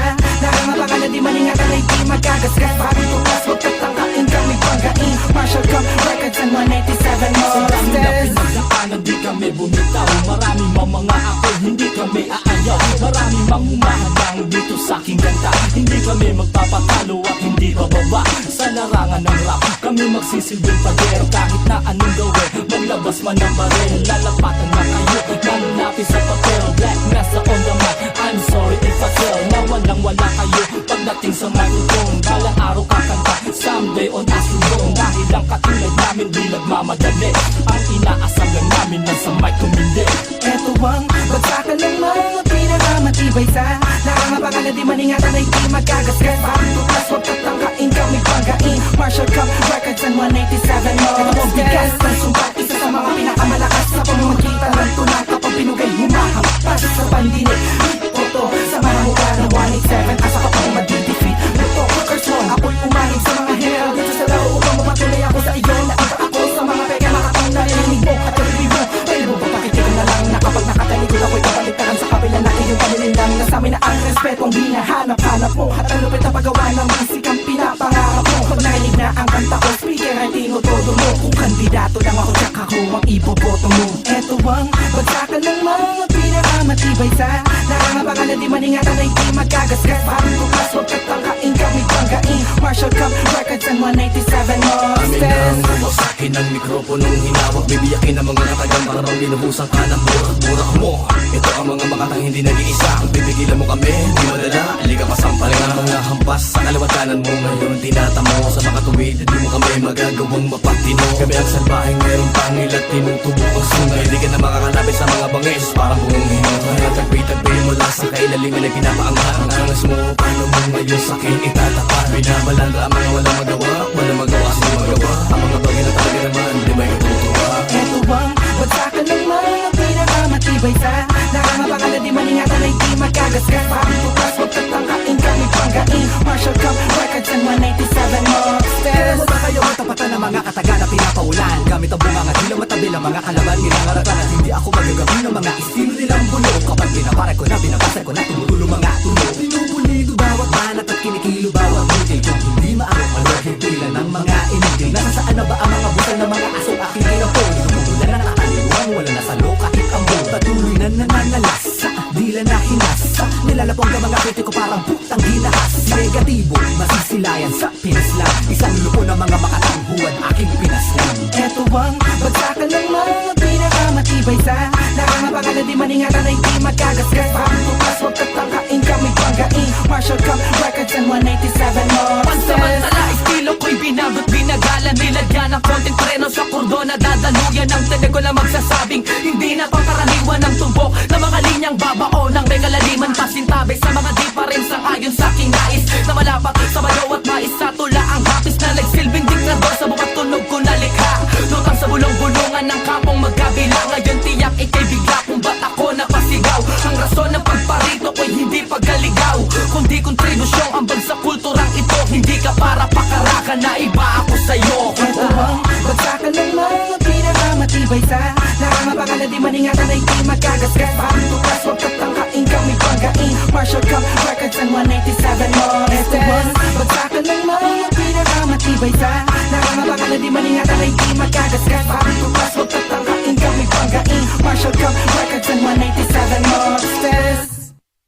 sa Nakangapakala di maningatan ay di magagasgas Bakit tukas huwag katangkain kami banggain Marshall Cup Records and 187 Monsters Nagdaanan di kami bumitaw Marami mga ako, hindi kami aayaw Marami humahadang dito sa aking ganda Hindi kami magpapatalo at hindi bababa Sa larangan ng rap, kami magsisilbing pader Kahit na anong gawin, maglabas man ng baril Lalapatan na kayo, manlapis sa papel Black nasa on the mic, I'm sorry if I tell Na walang-wala kayo, pagdating sa microphone Balang araw kakanta, someday on Astrodome Dahil lang katulad namin, di nagmamadali Ang inaasam lang namin, nasa mic tumindi Eto ang bagsakan ng mga pinakamatibay sa Nakangapakala di maningatan ay di magagasgas Bakit tukas huwag tatangkain kami banggain Marshall Cup Records and 187 Monsters Ito ang bigas ng sumpat, isa sa mga pinakamalakas Sa pamamagitan ng tunang kapag pinugay humahampas sa pandinig Ito sa mga mukha ng 187 Asa ka pang madidefeat Ito, Curse One, ako'y umahig sa mga hell Dito sa laro upang mapatuloy ako sa iyo Naika ako sa mga peka nakatang narinig mo At karibig mo, pwede mo ba pakitigan na lang Na kapag nakatalikod ako'y kapaligtaran sa kabila na iyong panininlang Na sa amin na ang respetong hinahanap-hanap mo At ang lupit na paggawa ng musikang pinapangarap mo Pag narinig na ang kanta ko, speaker ay tingotodo mo Kung kandidato lang ako, tsak ako ang iboboto mo Eto ang bagsakan ng mga pinakamatibay sa Nakangapakala di maningatan ay di magagasgas Parang tukas huwag katangkain kami banggain Marshall Cup Records and 187 Monsters Amin na mo sa akin ang mikroponong hinawak Bibiyakin ang mga katagang para bang binuhusan ka ng burak-burak mo Ito ang mga makatang hindi nag-iisa Kung pipigilan mo kami, di madala Liga pasampaling ang mga hampas Sa kaliwat kanan mo ngayon tinatamo Sa makatuwid, di mo kami magagawang mapatino Kami ang salbahing mayroong pangil at tinutubok ang sungay Di ka na makakalapit sa mga bangis Parang buong hinungay Tagpi-tagpi mula sa kailaliman ay pinapaangat Ang angas mo, paano mo ngayon sa akin itatapat Binabalanda ang mga walang magawa Walang magawa, sino magawa Ang mga bagay na talaga naman, di ba itutuwa Eto ang bagsakan ng mga pinakamatibay sa Nakangapakala di maningatan ay di magagasgas Parang tukas huwag tatangkain kami banggain Marshall Cup Records and 187 Monsters Kailan mo ba kayo matapatan ng mga kataga na pinapaulan Gamit ang bunga nga di lang matabil ang mga kalaban nilang haratan At hindi ako magagabi ng mga estilo nilang bulok Kapag binaparan ko na, binabasag ko na tumutulo mga tunog Pinupulido bawat banat at kinikilo bawat butil Kung hindi maarok-alok yung pila ng mga inigil Nasa saan na ba ang mga butal ng mga asong aking ginapon Lumumulan na nakakaliwang, wala na sa lo kahit ambon Patuloy na nananalasa, dila na hinasa Nilalapong ka mga kritiko parang putang ginahas Negatibo, masisilayan sa pinaslang Isang lupo ng mga makatanghuan aking pinaslang Eto ang bagsakan ng mga pinakamatibay sa Nakangapakala di maningatan ay di magagasgas Parang tukas huwag tatangkain kami banggain Marshall Cup Records and 187 Monsters Pansamantala, estilo ko'y binagot, binagalan Nilagyan ng konting preno sa kordona Dadaluyan ng tinig ko na magsasabing Hindi na pangkaraniwan ng tumbok Na mga linyang babao ng may kalaliman Pasintabi sa mga di pa rin sang-ayon sa aking nais Na malapag sa bayaw at mais Sa tula ang hapis na nagsilbing diklador Sa bukat tunog ko na likha Lutang sa bulong-bulungan ng kapong magkabila Ngayon tiyak ikay bigla kung ba't ako napasigaw Ang rason ng pagparito ko'y hindi paggaligaw Kundi kontribusyong ambag sa kulturang ito Hindi ka para pakarakan na iba ako sa'yo Eto ang bagsakan ng mga pinakamatibay sa Nakangapakala di maningatan ay di magagasgas Parang tukas huwag tatangkain kami banggain Marshall Cup Records and 187 Monsters Eto ang bagsakan ng mga pinakamatibay sa Nakangapakala di maningatan ay di magagasgas Parang tukas huwag tatangkain kami banggain Marshall Cup Records and 187